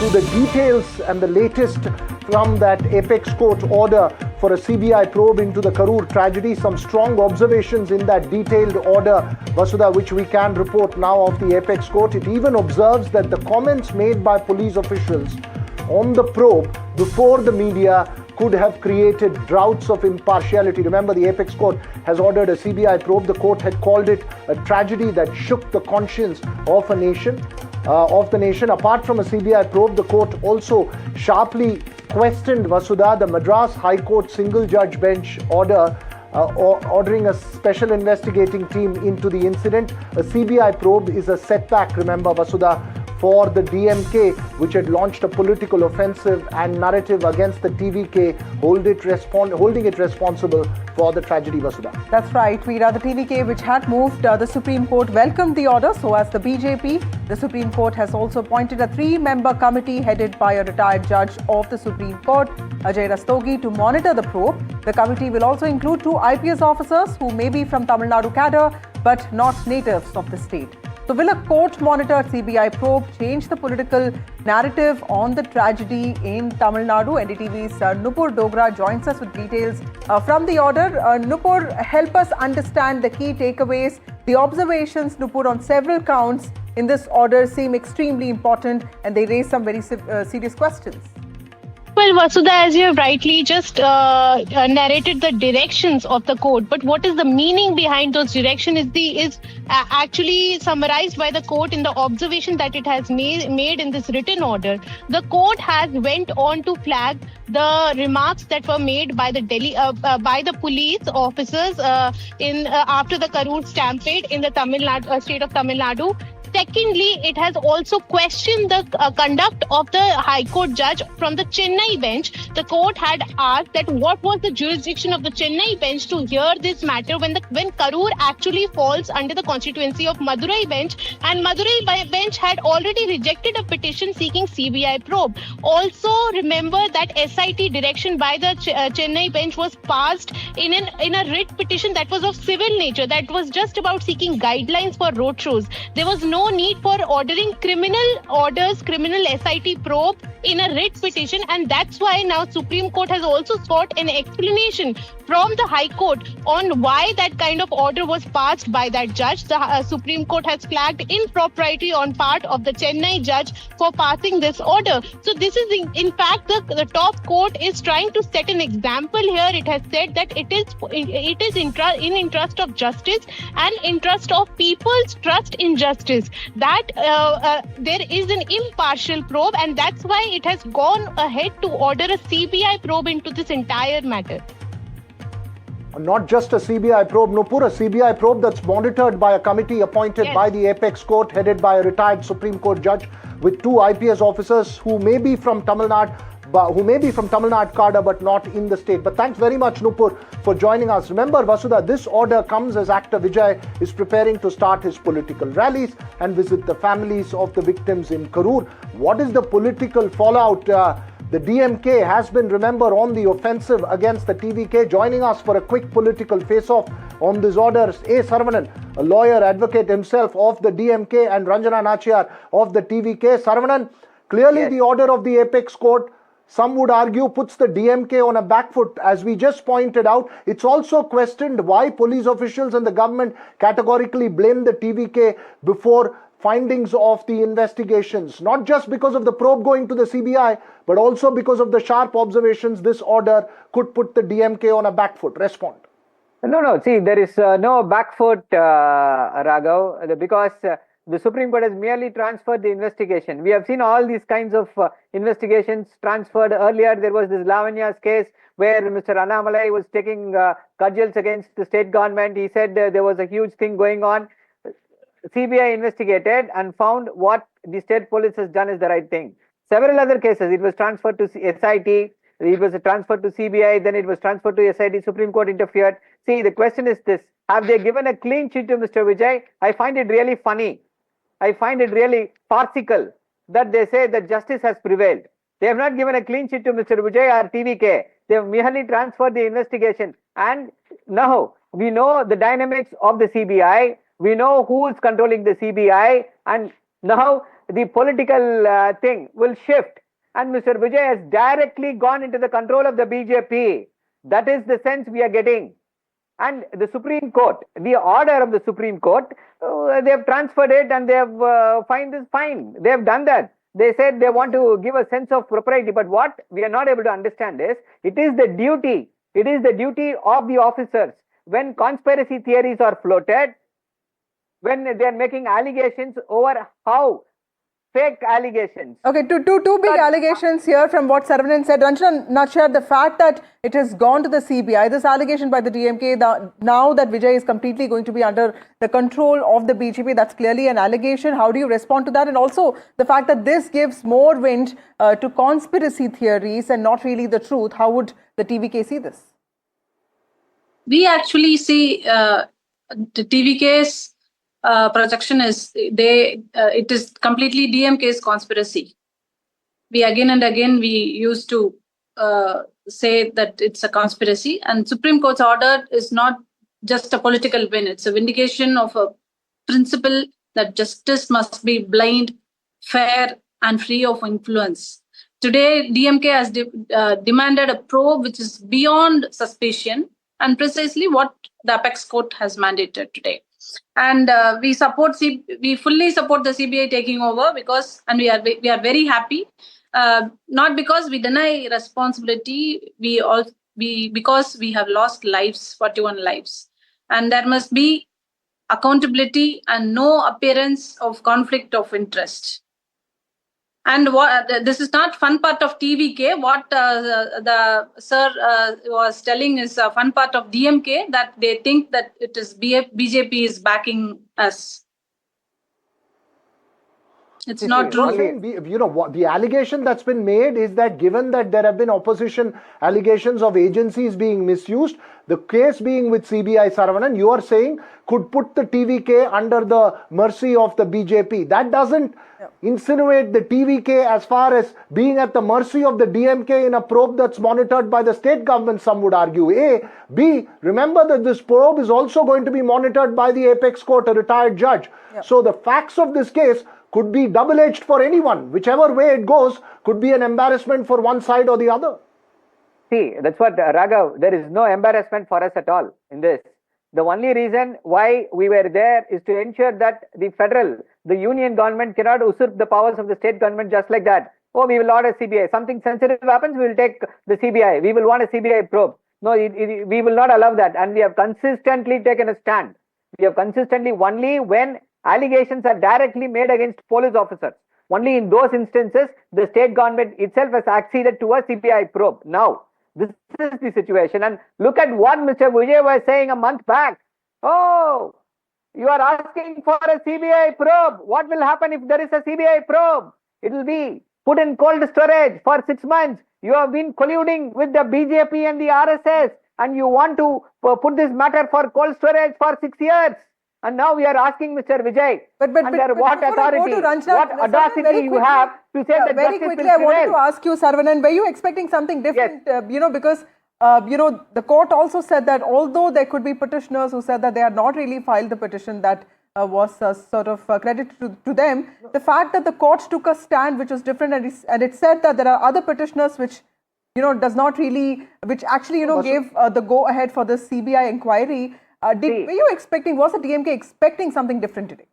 to the details and the latest from that apex court order for a CBI probe into the Karur tragedy. Some strong observations in that detailed order, Vasudha, which we can report now of the apex court. It even observes that the comments made by police officials on the probe before the media could have created droughts of impartiality. Remember, the apex court has ordered a CBI probe. The court had called it a tragedy that shook the conscience of a nation, Apart from a CBI probe, the court also sharply questioned, Vasudha, the Madras High Court single judge bench order ordering a special investigating team into the incident. A CBI probe is a setback, remember, Vasudha, for the DMK, which had launched a political offensive and narrative against the TVK, holding it responsible for the tragedy, Vasudha. That's right, Veera. The TVK, which had moved, the Supreme Court welcomed the order. So as the BJP, the Supreme Court has also appointed a 3-member committee headed by a retired judge of the Supreme Court, Ajay Rastogi, to monitor the probe. The committee will also include 2 IPS officers who may be from Tamil Nadu cadre but not natives of the state. So will a court-monitored CBI probe change the political narrative on the tragedy in Tamil Nadu? NDTV's Nupur Dogra joins us with details from the order. Nupur, help us understand the key takeaways. The observations, Nupur, on several counts in this order seem extremely important and they raise some very serious questions. Well, Vasudha, as you have rightly just narrated the directions of the court, but what is the meaning behind those directions is actually summarized by the court in the observation that it has made in this written order. The court has went on to flag the remarks that were made by the by the police officers after the Karur Stampede in the state of Tamil Nadu. Secondly, it has also questioned the conduct of the High Court judge from the Chennai bench. The court had asked that what was the jurisdiction of the Chennai bench to hear this matter when Karur actually falls under the constituency of Madurai bench, and Madurai bench had already rejected a petition seeking CBI probe. Also, remember that SIT direction by the Chennai bench was passed in a writ petition that was of civil nature, that was just about seeking guidelines for road shows. There was no need for ordering criminal SIT probe in a writ petition, and that's why now Supreme Court has also sought an explanation from the High Court on why that kind of order was passed by that judge. The Supreme Court has flagged impropriety on part of the Chennai judge for passing this order. So this is in fact the top court is trying to set an example here. It has said that it is in interest of justice and interest of people's trust in justice that there is an impartial probe, and that's why it has gone ahead to order a CBI probe into this entire matter. Not just a CBI probe, Nupur, a CBI probe that's monitored by a committee appointed by the apex court, headed by a retired Supreme Court judge, with 2 IPS officers who may be from Tamil Nadu, cadre but not in the state. But thanks very much, Nupur, for joining us. Remember, Vasudha, this order comes as actor Vijay is preparing to start his political rallies and visit the families of the victims in Karur. What is the political fallout? The DMK has been, remember, on the offensive against the TVK. Joining us for a quick political face-off on this order, A. Saravanan, a lawyer, advocate himself of the DMK, and Ranjana Nachiyar of the TVK. Saravanan, clearly the order of the apex court, some would argue, puts the DMK on a back foot. As we just pointed out, it's also questioned why police officials and the government categorically blame the TVK before findings of the investigations, not just because of the probe going to the CBI, but also because of the sharp observations this order could put the DMK on a back foot. Respond. No. See, there is no back foot, Raghav, because the Supreme Court has merely transferred the investigation. We have seen all these kinds of investigations transferred. Earlier, there was this Lavanya's case where Mr. Annamalai was taking cudgels against the state government. He said there was a huge thing going on. CBI investigated and found what the state police has done is the right thing. Several other cases, it was transferred to SIT, it was transferred to CBI, then it was transferred to SIT, Supreme Court interfered. See, the question is this: have they given a clean sheet to Mr. Vijay? I find it really funny. I find it really farcical that they say that justice has prevailed. They have not given a clean sheet to Mr. Vijay or TVK. They have merely transferred the investigation. And now we know the dynamics of the CBI. We know who is controlling the CBI, and now the political thing will shift. And Mr. Vijay has directly gone into the control of the BJP. That is the sense we are getting. And the Supreme Court, the order of the Supreme Court, they have transferred it and they have find this fine. They have done that. They said they want to give a sense of propriety. But what we are not able to understand is, it is the duty of the officers when conspiracy theories are floated, when they are making allegations over how fake allegations. Okay, two big allegations here from what Saravanan said. Ranjana Natshar, the fact that it has gone to the CBI, this allegation by the DMK, now that Vijay is completely going to be under the control of the BJP, that's clearly an allegation. How do you respond to that? And also the fact that this gives more wind to conspiracy theories and not really the truth. How would the TVK see this? We actually see the TVK's projection is it is completely DMK's conspiracy. We again and again we used to say that it's a conspiracy, and Supreme Court's order is not just a political win. It's a vindication of a principle that justice must be blind, fair, and free of influence. Today, DMK has demanded a probe which is beyond suspicion, and precisely what the Apex Court has mandated today. And we fully support the CBI taking over because we are very happy, not because we deny responsibility, because we have lost lives, 41 lives, and there must be accountability and no appearance of conflict of interest. And this is not fun part of TVK. What the sir was telling is a fun part of DMK, that they think that it is BJP is backing us. It's not true. You know what the allegation that's been made is that, given that there have been opposition allegations of agencies being misused, the case being with CBI, Saravanan, you are saying could put the TVK under the mercy of the BJP. That doesn't insinuate the TVK as far as being at the mercy of the DMK in a probe that's monitored by the state government, some would argue. A. B. Remember that this probe is also going to be monitored by the Apex Court, a retired judge. So the facts of this case could be double-edged for anyone. Whichever way it goes could be an embarrassment for one side or the other. See, that's what, Raghav, there is no embarrassment for us at all in this. The only reason why we were there is to ensure that the union government cannot usurp the powers of the state government just like that. Oh, we will order CBI. Something sensitive happens, we will take the CBI. We will want a CBI probe. No, we will not allow that. And we have consistently taken a stand. We have consistently, only when allegations are directly made against police officers, only in those instances, the state government itself has acceded to a CBI probe. Now, this is the situation. And look at what Mr. Vijay was saying a month back. Oh, you are asking for a CBI probe. What will happen if there is a CBI probe? It will be put in cold storage for 6 months. You have been colluding with the BJP and the RSS, and you want to put this matter for cold storage for 6 years. And now we are asking Mr. Vijay, under what authority, what audacity you have to say that very quickly, I wanted to ask you, Saravanan, were you expecting something different? Yes. Because the court also said that although there could be petitioners who said that they had not really filed the petition that was sort of credited to them, the fact that the court took a stand which was different, and it said that there are other petitioners which does not really, which actually gave the go ahead for the CBI inquiry. Were you expecting, was the DMK expecting something different today?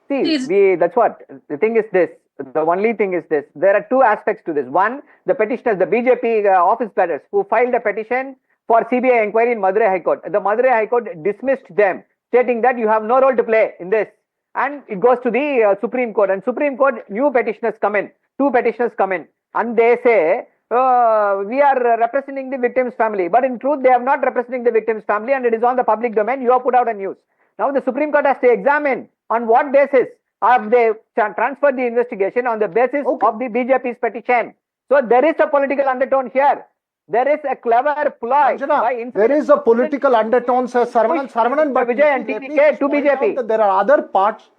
See, that's what, the thing is this, the only thing is this, there are two aspects to this. One, the petitioners, the BJP office bearers who filed a petition for CBI inquiry in Madras High Court. The Madras High Court dismissed them, stating that you have no role to play in this. And it goes to the Supreme Court, and Supreme Court, new petitioners come in, two petitioners come in, and they say, we are representing the victim's family, but in truth they are not representing the victim's family, and it is on the public domain. You have put out a news. Now the Supreme Court has to examine on what basis have they transferred the investigation, on the basis of the BJP's petition. So there is a political undertone here. There is a clever ploy. Ranjana, there is a political undertone, says Saravanan, but Vijay and TVK to BJP. there are other parts.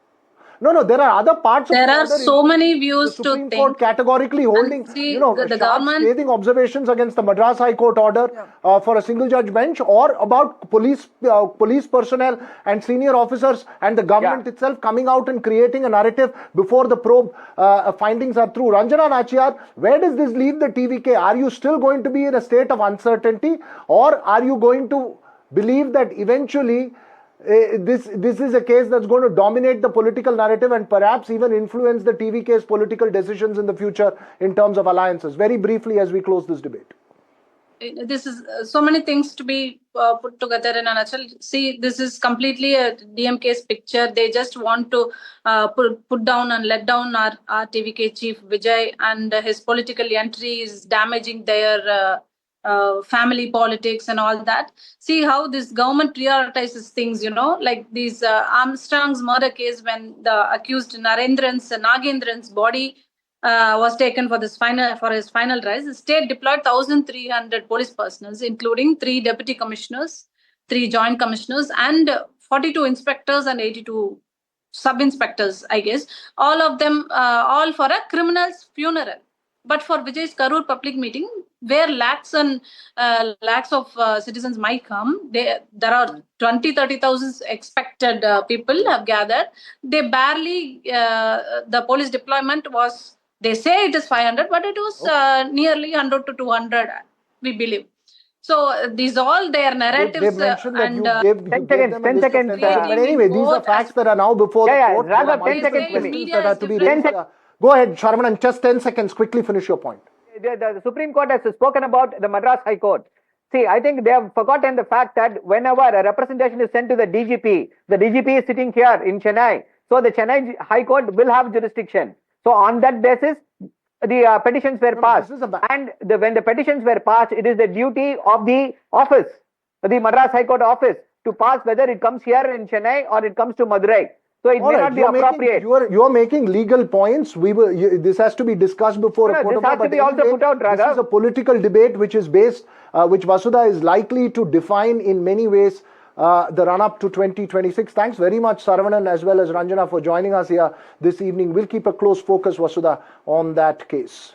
No, there are other parts There of the are order, so many the views Supreme to Court think. categorically holding, see, the sharp, government- scathing observations against the Madras High Court order for a single judge bench, or about police personnel and senior officers and the government itself coming out and creating a narrative before the probe findings are through. Ranjana Nachiyar, where does this leave the TVK? Are you still going to be in a state of uncertainty, or are you going to believe that eventually this is a case that's going to dominate the political narrative and perhaps even influence the TVK's political decisions in the future in terms of alliances? Very briefly as we close this debate. This is so many things to be put together in a nutshell. See, this is completely a DMK's picture. They just want to put down and let down our TVK chief Vijay, and his political entry is damaging their family politics and all that. See how this government prioritizes things, like these Armstrong's murder case, when the accused Nagendran's body was taken for his final rise. The state deployed 1,300 police personnel, including 3 deputy commissioners, 3 joint commissioners, and 42 inspectors and 82 sub-inspectors, I guess. All of them, all for a criminal's funeral. But for Vijay's Karur public meeting, where lakhs and lakhs of citizens might come, there are 20-30,000 expected people have gathered. They barely, the police deployment was, they say it is 500, but it was nearly 100 to 200, we believe. So these all their narratives. They've mentioned that and you gave them a list of 10 seconds. But anyway, these are facts that are now before the court. Raghav, 10 seconds for me. That have to be raised. Go ahead, Sharman, just 10 seconds. Quickly finish your point. The Supreme Court has spoken about the Madras High Court. See, I think they have forgotten the fact that whenever a representation is sent to the DGP is sitting here in Chennai. So the Chennai High Court will have jurisdiction. So on that basis, the petitions were passed. And when the petitions were passed, it is the duty of the office, the Madras High Court office, to pass whether it comes here in Chennai or it comes to Madurai. So it may not be appropriate. You are making legal points. This has to be discussed before a court of law. This has to be also put out, Raghav. This is a political debate which is based, which Vasudha is likely to define in many ways the run-up to 2026. Thanks very much, Saravanan, as well as Ranjana, for joining us here this evening. We'll keep a close focus, Vasudha, on that case.